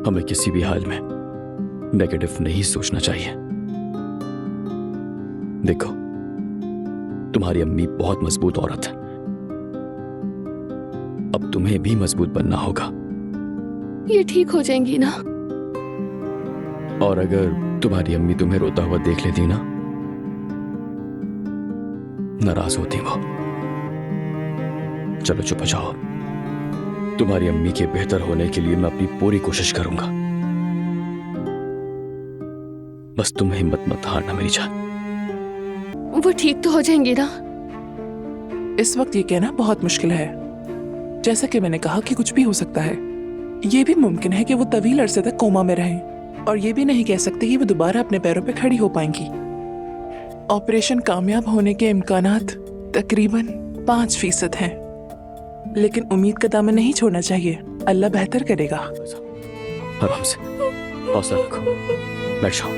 हमें किसी भी हाल में नेगेटिव नहीं सोचना चाहिए। देखो, तुम्हारी अम्मी बहुत मजबूत औरत है, अब तुम्हें भी मजबूत बनना होगा। ये ठीक हो जाएंगी ना? और अगर तुम्हारी अम्मी तुम्हें रोता हुआ देख लेती ना, नाराज होती वो। चलो चुप हो जाओ। तुम्हारी अम्मी के बेहतर होने के लिए मैं अपनी पूरी कोशिश करूंगा। बस तुम हिम्मत मत हारना मेरी जान। वो ठीक तो हो जाएंगी ना? इस वक्त ये कहना बहुत मुश्किल है। जैसा कि मैंने कहा कि कुछ भी हो सकता है। ये भी मुमकिन है कि वो तवील अरसे तक कोमा में रहें, और ये भी नहीं कह सकते कि वो दोबारा अपने पैरों पे खड़ी हो पाएंगी। ऑपरेशन कामयाब होने के इम्कानात तकरीबन 5% हैं, लेकिन उम्मीद का दामन नहीं छोड़ना चाहिए। अल्लाह बेहतर करेगा। आराम से, हौसला रखो, बैठ जाओ।